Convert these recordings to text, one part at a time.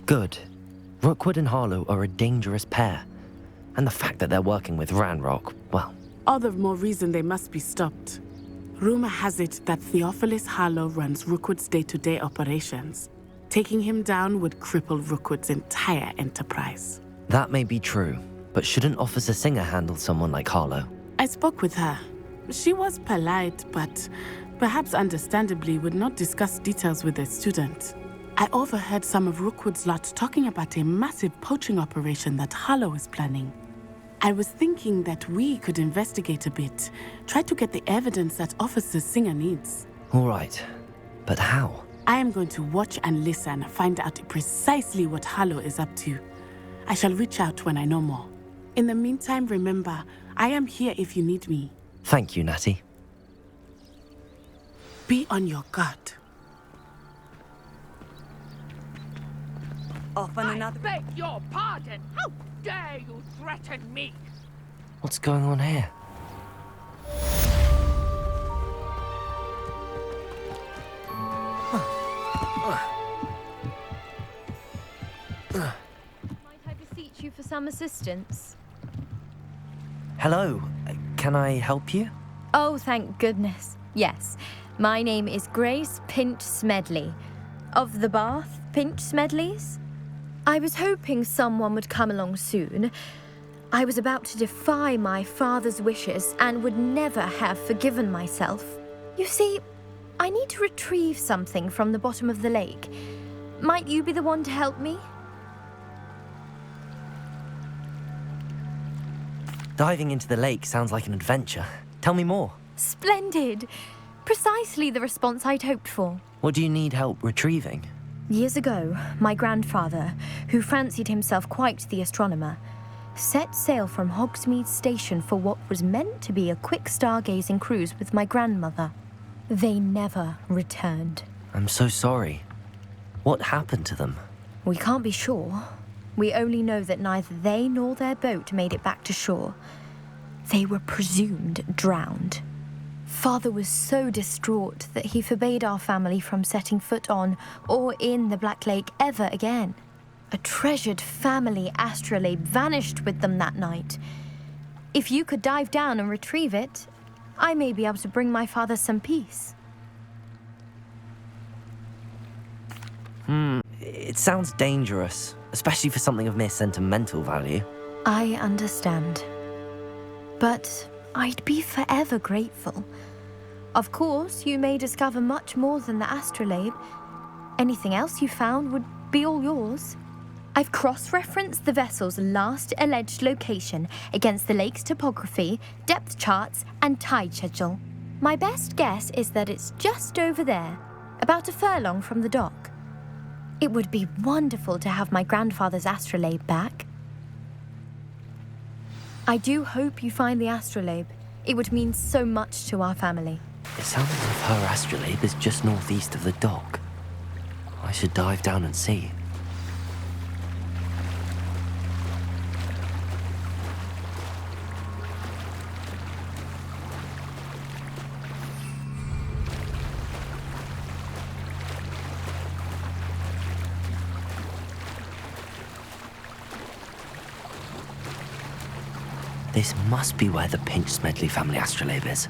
Good. Rookwood and Harlow are a dangerous pair. And the fact that they're working with Ranrock, well... All the more reason they must be stopped. Rumor has it that Theophilus Harlow runs Rookwood's day-to-day operations. Taking him down would cripple Rookwood's entire enterprise. That may be true, but shouldn't Officer Singer handle someone like Harlow? I spoke with her. She was polite, but perhaps understandably would not discuss details with a student. I overheard some of Rookwood's lot talking about a massive poaching operation that Harlow is planning. I was thinking that we could investigate a bit, try to get the evidence that Officer Singer needs. All right, but how? I am going to watch and listen, find out precisely what Harlow is up to. I shall reach out when I know more. In the meantime, remember, I am here if you need me. Thank you, Natty. Be on your guard. Off on another... I beg your pardon! How dare you threaten me? What's going on here? Might I beseech you for some assistance? Hello, can I help you? Oh, thank goodness. Yes, my name is Grace Pinch Smedley. Of the Bath Pinch Smedleys? I was hoping someone would come along soon. I was about to defy my father's wishes and would never have forgiven myself. You see, I need to retrieve something from the bottom of the lake. Might you be the one to help me? Diving into the lake sounds like an adventure. Tell me more. Splendid! Precisely the response I'd hoped for. What do you need help retrieving? Years ago, my grandfather, who fancied himself quite the astronomer, set sail from Hogsmeade Station for what was meant to be a quick stargazing cruise with my grandmother. They never returned. I'm so sorry. What happened to them? We can't be sure. We only know that neither they nor their boat made it back to shore. They were presumed drowned. Father was so distraught that he forbade our family from setting foot on or in the Black Lake ever again. A treasured family astrolabe vanished with them that night. If you could dive down and retrieve it, I may be able to bring my father some peace. It sounds dangerous, especially for something of mere sentimental value. I understand. But I'd be forever grateful. Of course, you may discover much more than the astrolabe. Anything else you found would be all yours. I've cross-referenced the vessel's last alleged location against the lake's topography, depth charts, and tide schedule. My best guess is that it's just over there, about a furlong from the dock. It would be wonderful to have my grandfather's astrolabe back. I do hope you find the astrolabe. It would mean so much to our family. It sounds as if her astrolabe is just northeast of the dock. I should dive down and see. This must be where the Pinch Smedley family astrolabe is.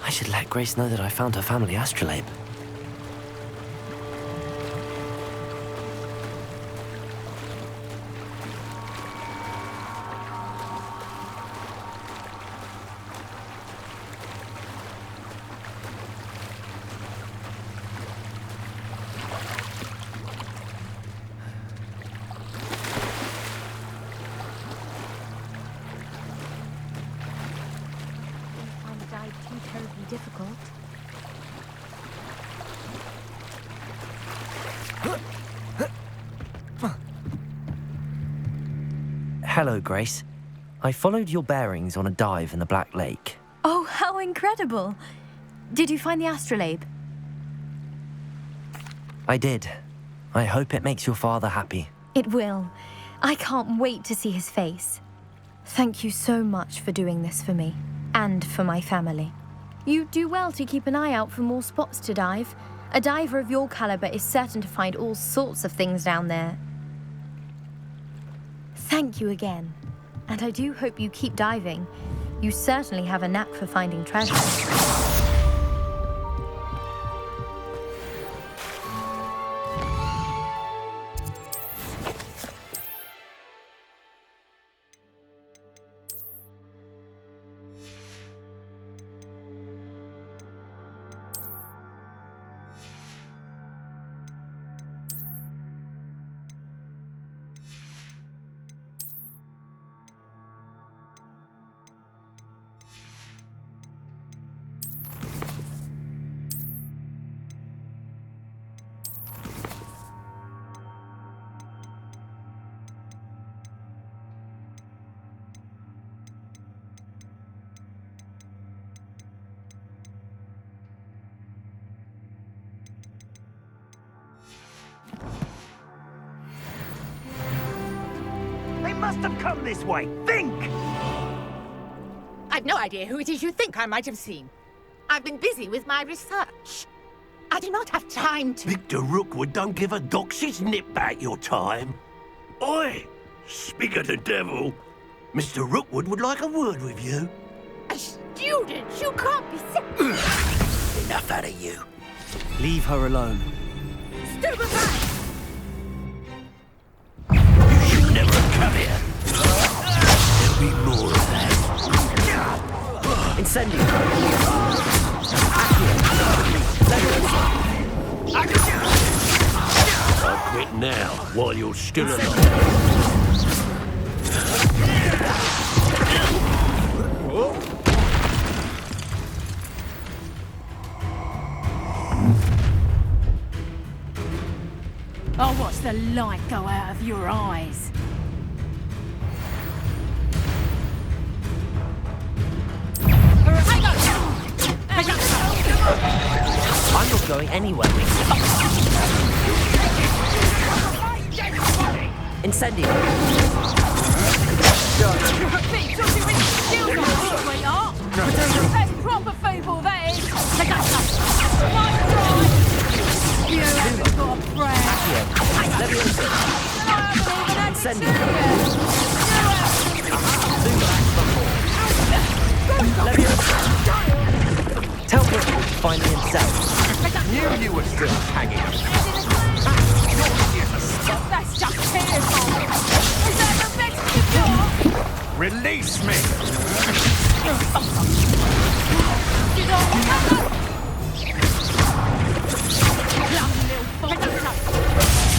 I should let Grace know that I found her family astrolabe. Too terribly difficult. Hello, Grace. I followed your bearings on a dive in the Black Lake. Oh, how incredible! Did you find the astrolabe? I did. I hope it makes your father happy. It will. I can't wait to see his face. Thank you so much for doing this for me, and for my family. You do well to keep an eye out for more spots to dive. A diver of your caliber is certain to find all sorts of things down there. Thank you again. And I do hope you keep diving. You certainly have a knack for finding treasure. They must have come this way. Think! I've no idea who it is you think I might have seen. I've been busy with my research. I do not have time to... Victor Rookwood don't give a doxy's nip back your time. Oi! Speak of the devil. Mr. Rookwood would like a word with you. A student? You can't be sick. Enough out of you. Leave her alone. Stupefy! You should never have come here. There'll be more of that. Incendio! I'll quit now, while you're still alive. I'll watch the light go out of your eyes. I'm not going anywhere, Incendio! That's proper football, that is. Nice try. You haven't got a prayer. Tell Brooke to find me himself. Knew you were still hanging. That's just tearful. Is that the best you've got? Release me! You don't want that? Bloody little fucker.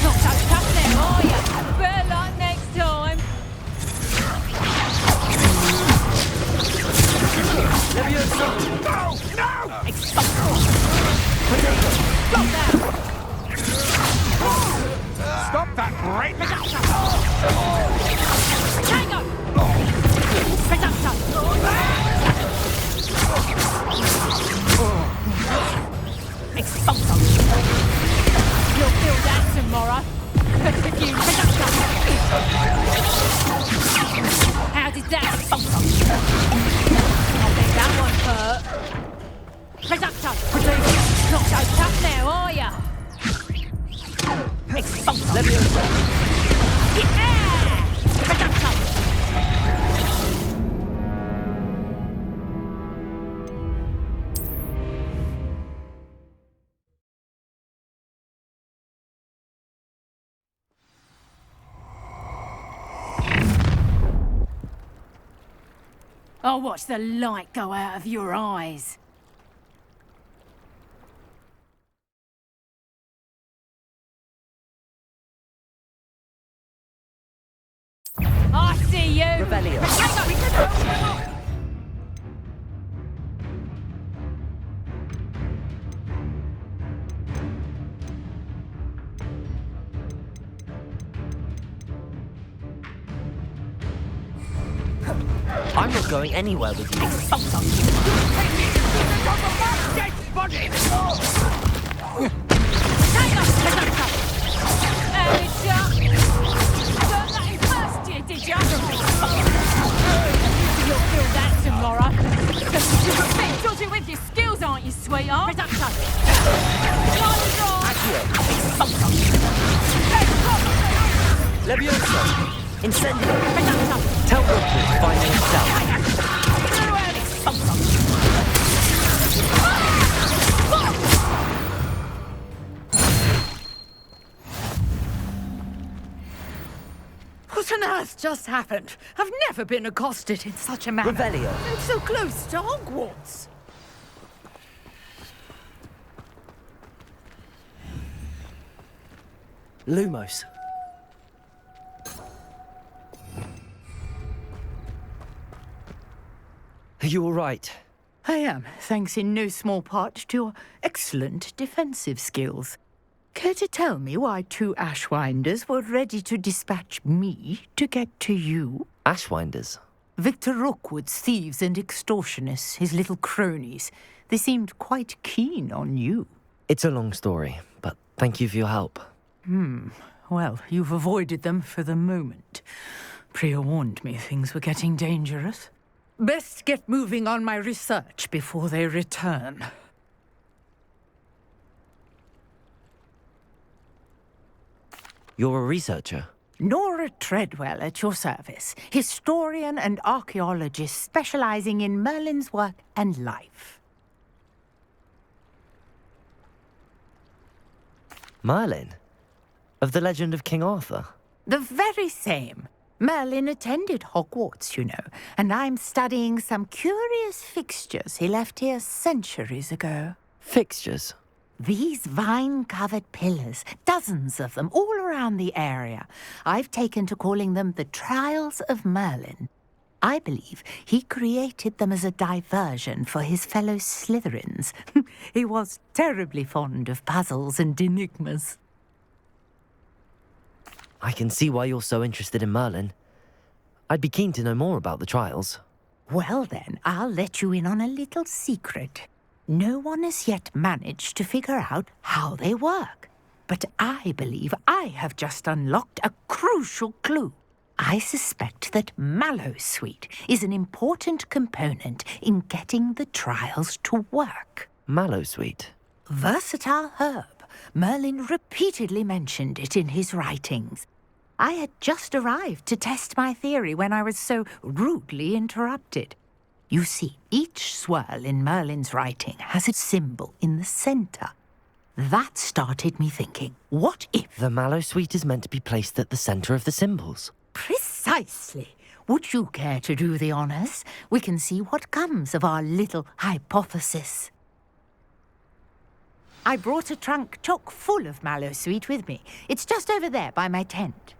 Not so tough then, are you? Better luck next time. No! No! Stop that. Stop that break! Tango. Expulso. You'll feel that tomorrow. But if you... How did that expulso? I think that one hurt. Not so tough now, are ya? Expulso. Yeah! I'll watch the light go out of your eyes. I see you! Revelio. I'm not going anywhere with you. Hang on, learned that in first year, did ya? You'll feel that tomorrow. You're a bit dodgy with your skills, aren't you, sweetheart? Reducto. Levioso! Incendio! Tell Rookwood to find me himself. What on earth just happened? I've never been accosted in such a manner. Revelio. And so close to Hogwarts. Lumos. Are you all right? I am, thanks in no small part to your excellent defensive skills. Care to tell me why 2 Ashwinders were ready to dispatch me to get to you? Ashwinders? Victor Rookwood's thieves and extortionists, his little cronies. They seemed quite keen on you. It's a long story, but thank you for your help. Well, you've avoided them for the moment. Priya warned me things were getting dangerous. Best get moving on my research before they return. You're a researcher? Nora Treadwell at your service, historian and archaeologist specializing in Merlin's work and life. Merlin? Of the legend of King Arthur? The very same. Merlin attended Hogwarts, you know, and I'm studying some curious fixtures he left here centuries ago. Fixtures? These vine-covered pillars, dozens of them, all around the area. I've taken to calling them the Trials of Merlin. I believe he created them as a diversion for his fellow Slytherins. He was terribly fond of puzzles and enigmas. I can see why you're so interested in Merlin. I'd be keen to know more about the trials. Well then, I'll let you in on a little secret. No one has yet managed to figure out how they work. But I believe I have just unlocked a crucial clue. I suspect that Mallowsweet is an important component in getting the trials to work. Mallowsweet? Versatile herb. Merlin repeatedly mentioned it in his writings. I had just arrived to test my theory when I was so rudely interrupted. You see, each swirl in Merlin's writing has a symbol in the center. That started me thinking, what if... The Mallowsweet is meant to be placed at the center of the symbols. Precisely. Would you care to do the honors? We can see what comes of our little hypothesis. I brought a trunk chock full of Mallowsweet with me. It's just over there by my tent.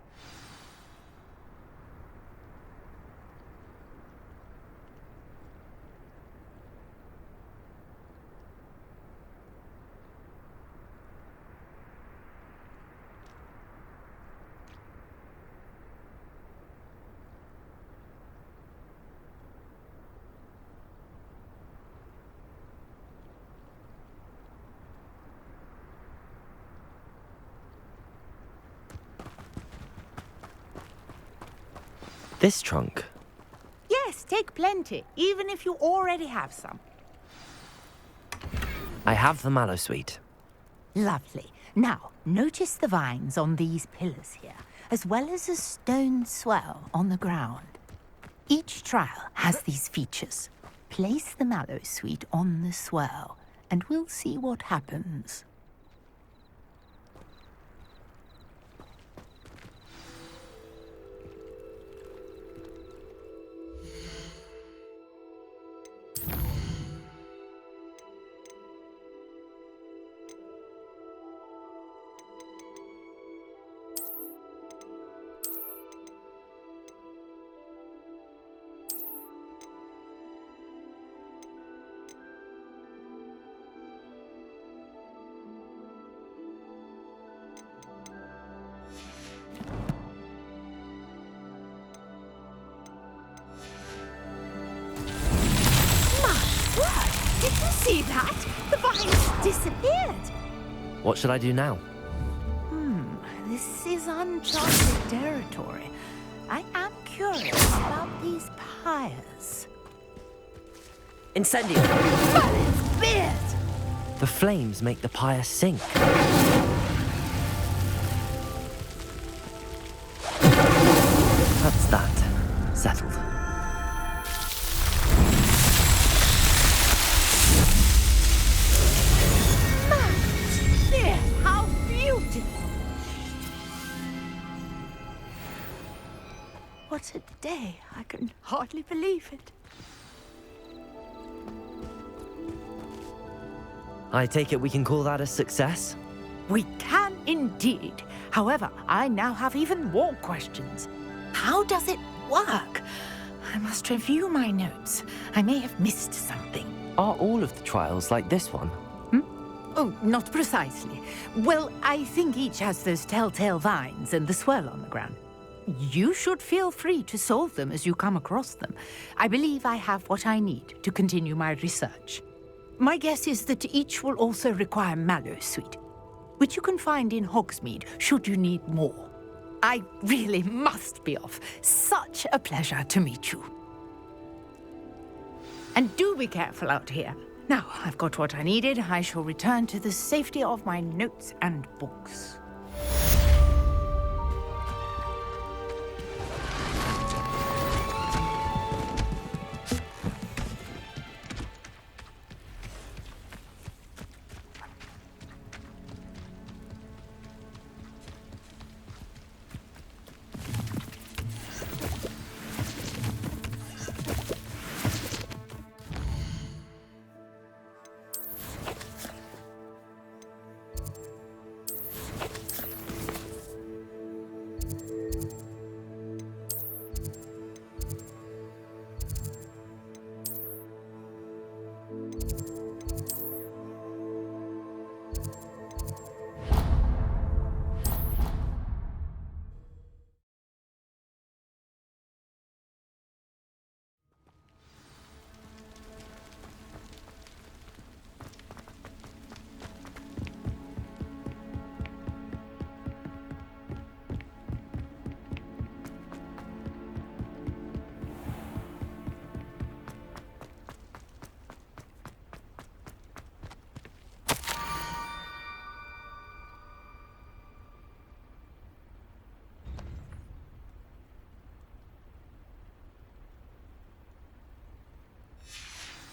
This trunk? Yes, take plenty, even if you already have some. I have the Mallowsweet. Lovely. Now, notice the vines on these pillars here, as well as a stone swell on the ground. Each trial has these features. Place the Mallowsweet on the swell, and we'll see what happens. What should I do now? This is uncharted territory. I am curious about these pyres. Incendio! But it's beard! The flames make the pyre sink. That's that. Settled. Beard, how beautiful! What a day. I can hardly believe it. I take it we can call that a success? We can indeed. However, I now have even more questions. How does it work? I must review my notes. I may have missed something. Are all of the trials like this one? Oh, not precisely. Well, I think each has those telltale vines and the swirl on the ground. You should feel free to solve them as you come across them. I believe I have what I need to continue my research. My guess is that each will also require mallow sweet, which you can find in Hogsmeade should you need more. I really must be off. Such a pleasure to meet you. And do be careful out here. Now, I've got what I needed. I shall return to the safety of my notes and books.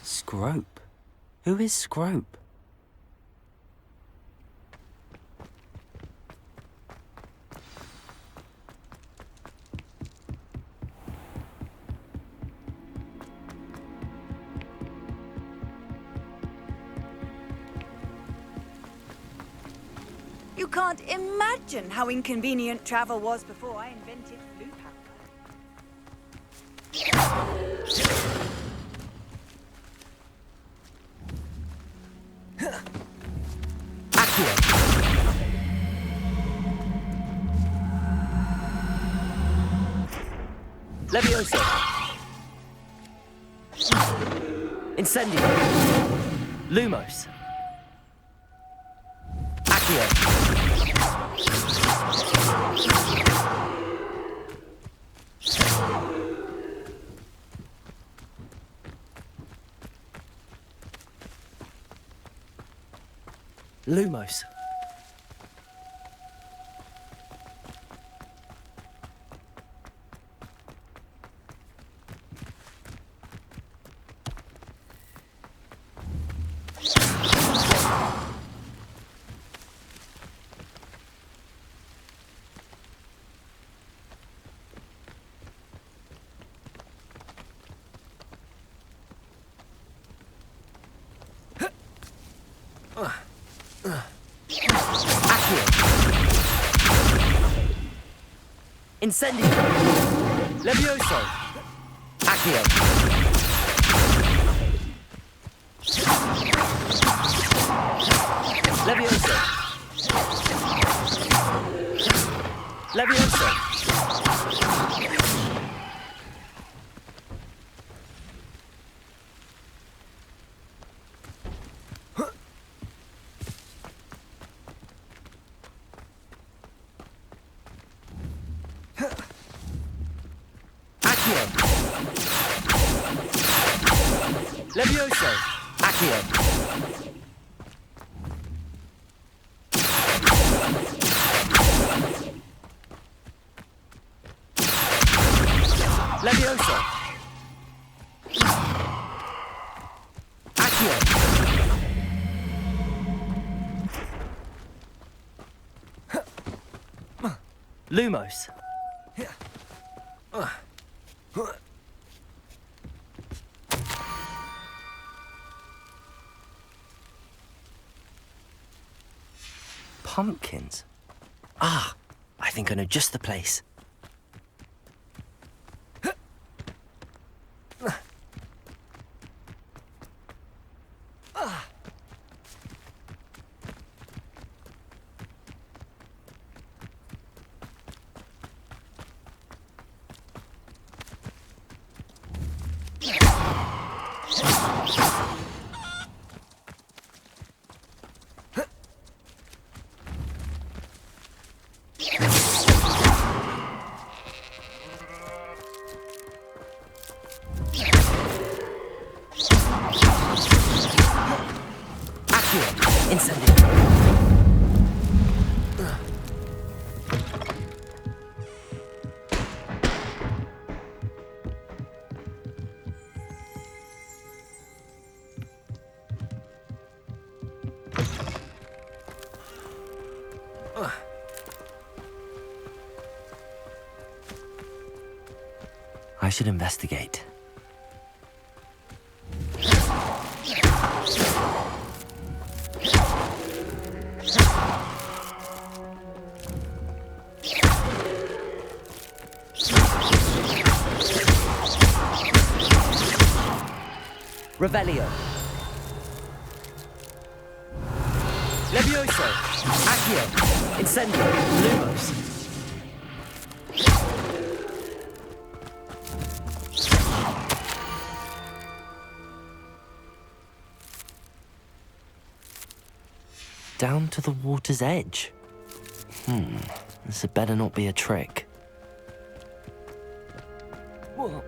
Scrope? Who is Scrope? You can't imagine how inconvenient travel was before I invented blue powder. Levioso! Incendio! Lumos! Accio! Lumos! Incendio! Levioso! Accio! Levioso! Levioso! Accio. Levioso. Accio. Levioso. Accio. Lumos. Pumpkins. Ah, I think I know just the place. Incendio. I should investigate. Revelio. Levioso. Accio. Incendio. Lumos. Down to the water's edge. This had better not be a trick. Whoa.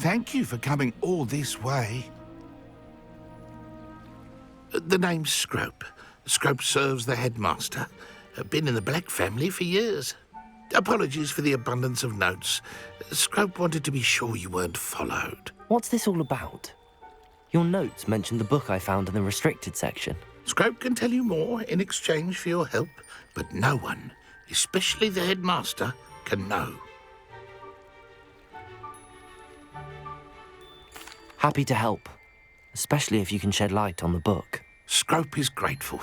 Thank you for coming all this way. The name's Scrope. Scrope serves the headmaster. Been in the Black family for years. Apologies for the abundance of notes. Scrope wanted to be sure you weren't followed. What's this all about? Your notes mentioned the book I found in the restricted section. Scrope can tell you more in exchange for your help, but no one, especially the headmaster, can know. Happy to help, especially if you can shed light on the book. Scrope is grateful.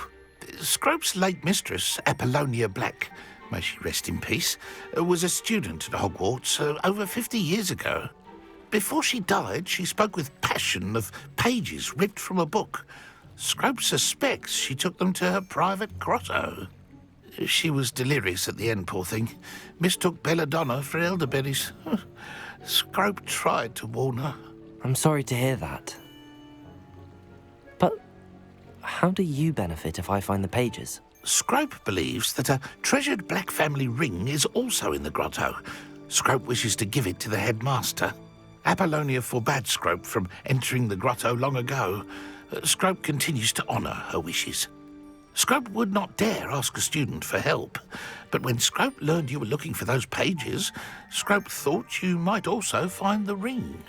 Scrope's late mistress, Apollonia Black, may she rest in peace, was a student at Hogwarts over 50 years ago. Before she died, she spoke with passion of pages ripped from a book. Scrope suspects she took them to her private grotto. She was delirious at the end, poor thing. Mistook belladonna for elderberries. Scrope tried to warn her. I'm sorry to hear that. But how do you benefit if I find the pages? Scrope believes that a treasured Black family ring is also in the grotto. Scrope wishes to give it to the headmaster. Apollonia forbade Scrope from entering the grotto long ago. Scrope continues to honour her wishes. Scrope would not dare ask a student for help, but when Scrope learned you were looking for those pages, Scrope thought you might also find the ring.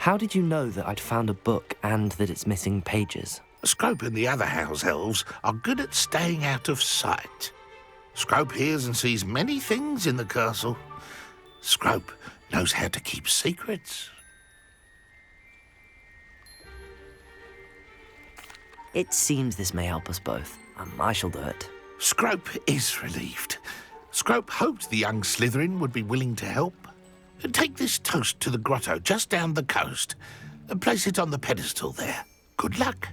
How did you know that I'd found a book and that it's missing pages? Scrope and the other house elves are good at staying out of sight. Scrope hears and sees many things in the castle. Scrope knows how to keep secrets. It seems this may help us both. I shall do it. Scrope is relieved. Scrope hoped the young Slytherin would be willing to help. Take this toast to the grotto just down the coast and place it on the pedestal there. Good luck.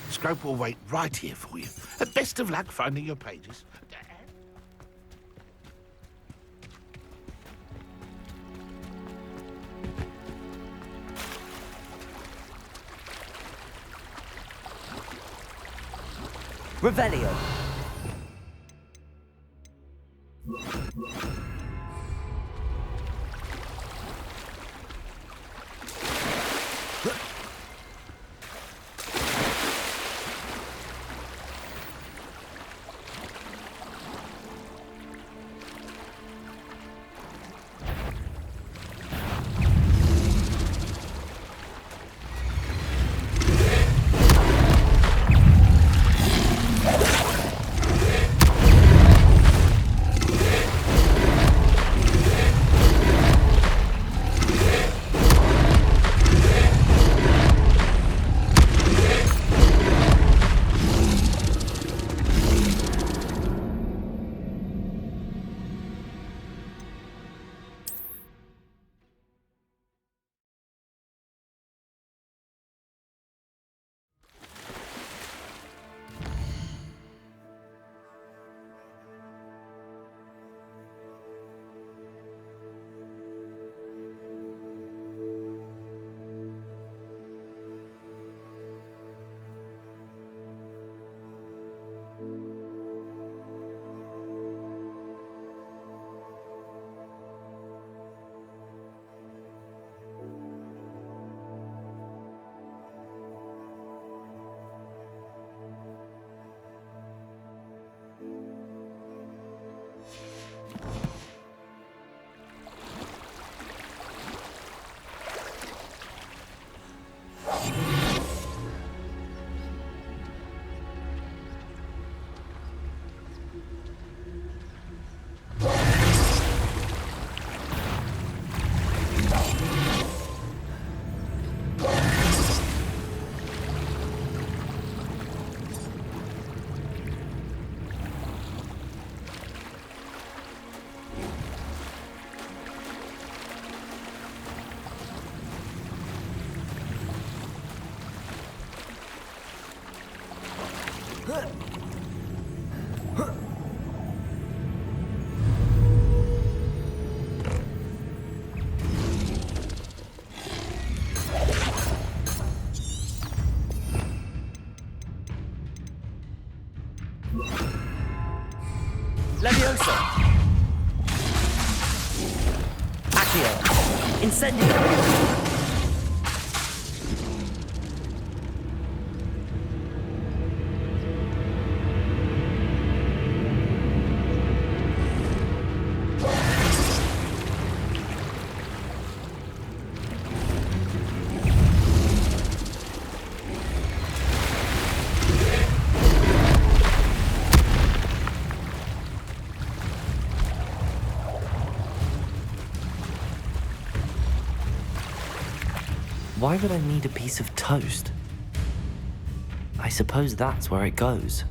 Scrope will wait right here for you. Best of luck finding your pages. Revelio. Leviosa. Accio. Incendio. Why would I need a piece of toast? I suppose that's where it goes.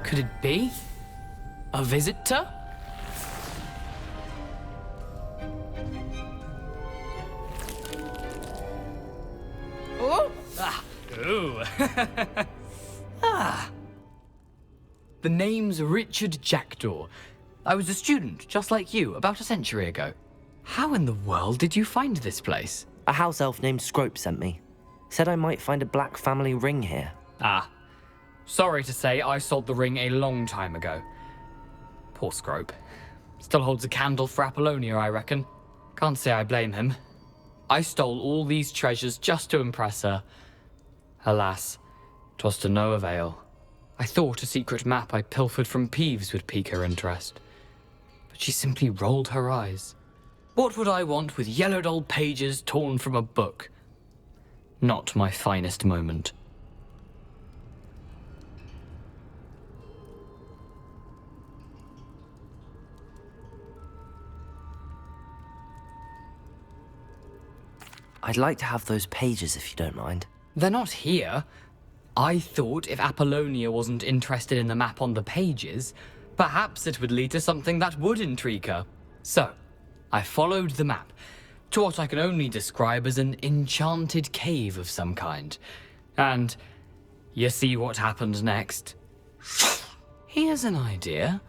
Could it be? A visitor? Oh! Ah! Ooh! Ah! The name's Richard Jackdaw. I was a student, just like you, about a century ago. How in the world did you find this place? A house elf named Scrope sent me. Said I might find a black family ring here. Ah. Sorry to say, I sold the ring a long time ago. Poor Scrope. Still holds a candle for Apollonia, I reckon. Can't say I blame him. I stole all these treasures just to impress her. Alas, 'twas to no avail. I thought a secret map I pilfered from Peeves would pique her interest. But she simply rolled her eyes. What would I want with yellowed old pages torn from a book? Not my finest moment. I'd like to have those pages if you don't mind. They're not here. I thought if Apollonia wasn't interested in the map on the pages, perhaps it would lead to something that would intrigue her. So, I followed the map to what I can only describe as an enchanted cave of some kind. And you see what happened next? Here's an idea.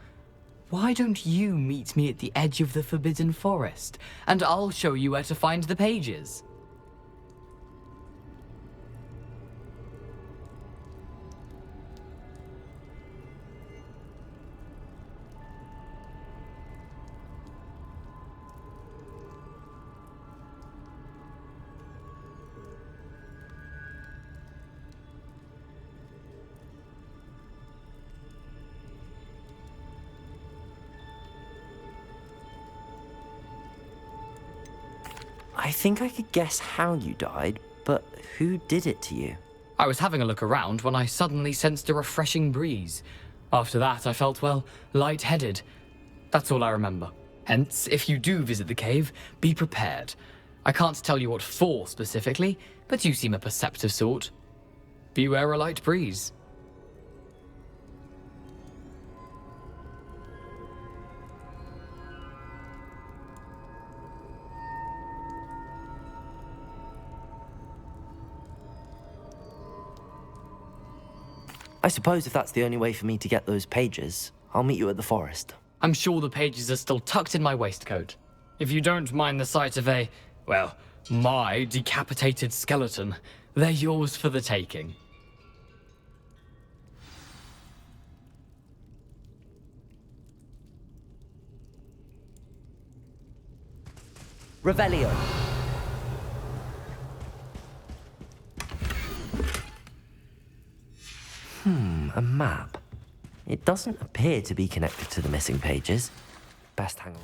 Why don't you meet me at the edge of the Forbidden Forest, and I'll show you where to find the pages? I think I could guess how you died, but who did it to you? I was having a look around when I suddenly sensed a refreshing breeze. After that, I felt, well, lightheaded. That's all I remember. Hence, if you do visit the cave, be prepared. I can't tell you what for specifically, but you seem a perceptive sort. Beware a light breeze. I suppose if that's the only way for me to get those pages, I'll meet you at the forest. I'm sure the pages are still tucked in my waistcoat. If you don't mind the sight of well, my decapitated skeleton, they're yours for the taking. Revelio. A map. It doesn't appear to be connected to the missing pages. Best hang on.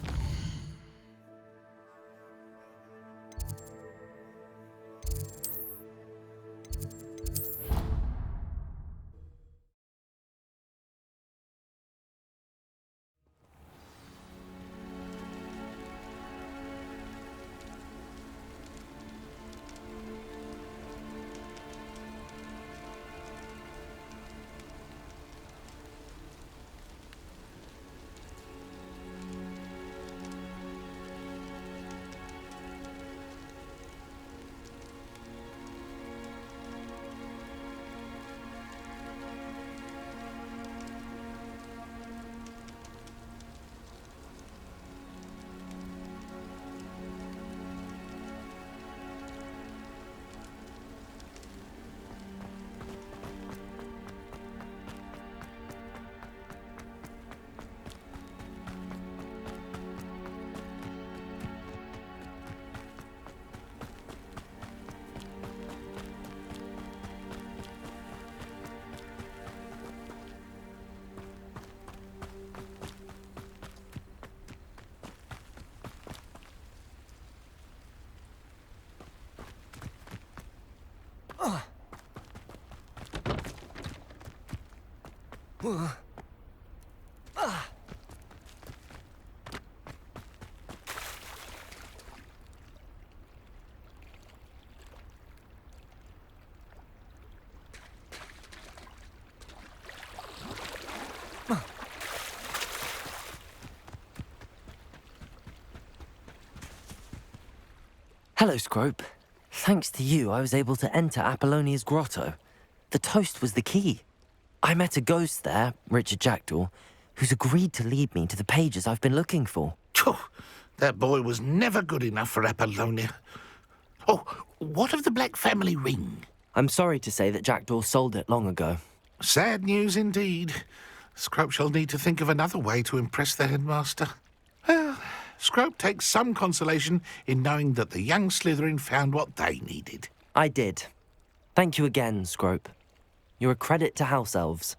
Hello, Scrope. Thanks to you, I was able to enter Apollonia's grotto. The toast was the key. I met a ghost there, Richard Jackdaw, who's agreed to lead me to the pages I've been looking for. That boy was never good enough for Apollonia. Oh, what of the Black family ring? I'm sorry to say that Jackdaw sold it long ago. Sad news indeed. Scrope shall need to think of another way to impress the headmaster. Well, Scrope takes some consolation in knowing that the young Slytherin found what they needed. I did. Thank you again, Scrope. You're a credit to House Elves.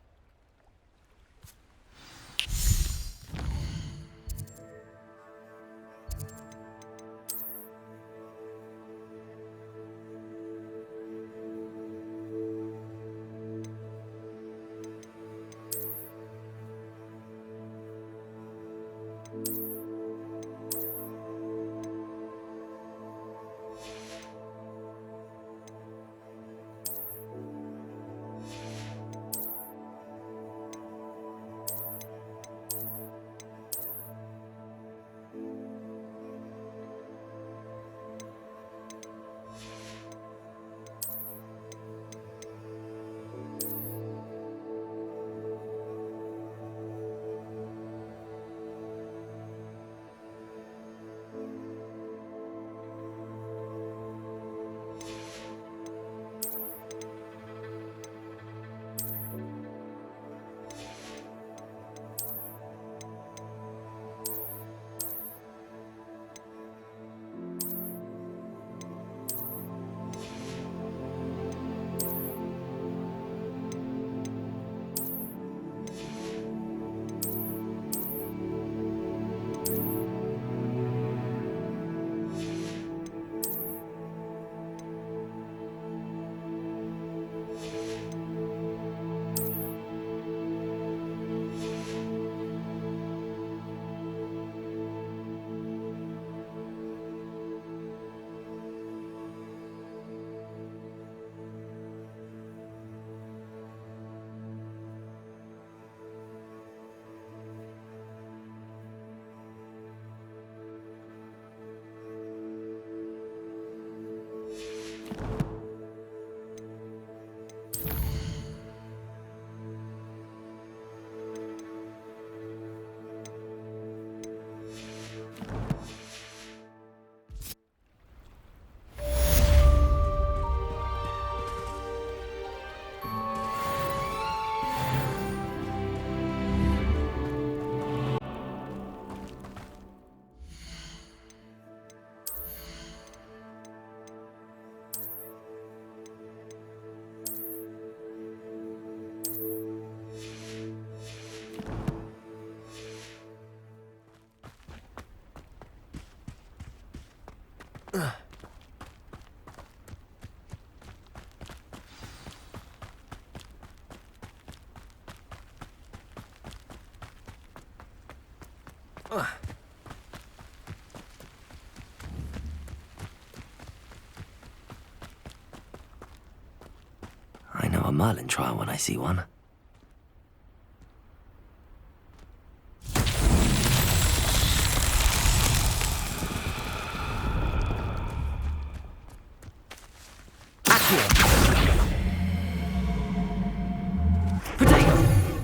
I know a Merlin trial when I see one.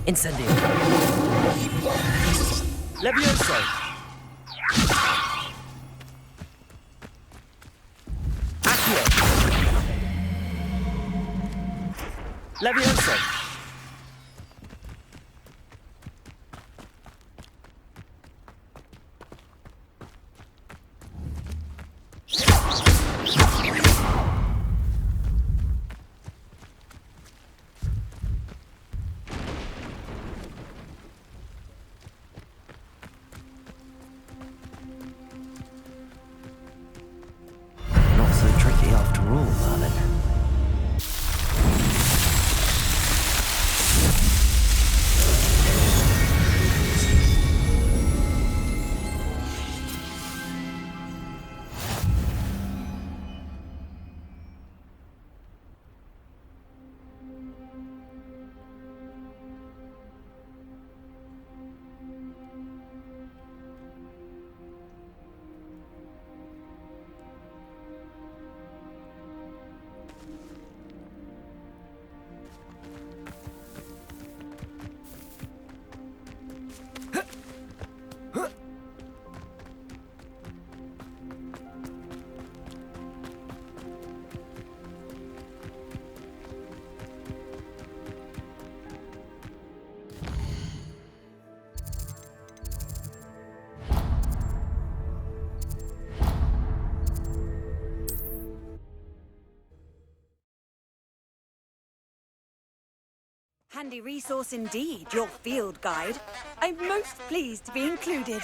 Incendio. Levioso. Accio. Levioso. Handy resource indeed, your field guide. I'm most pleased to be included.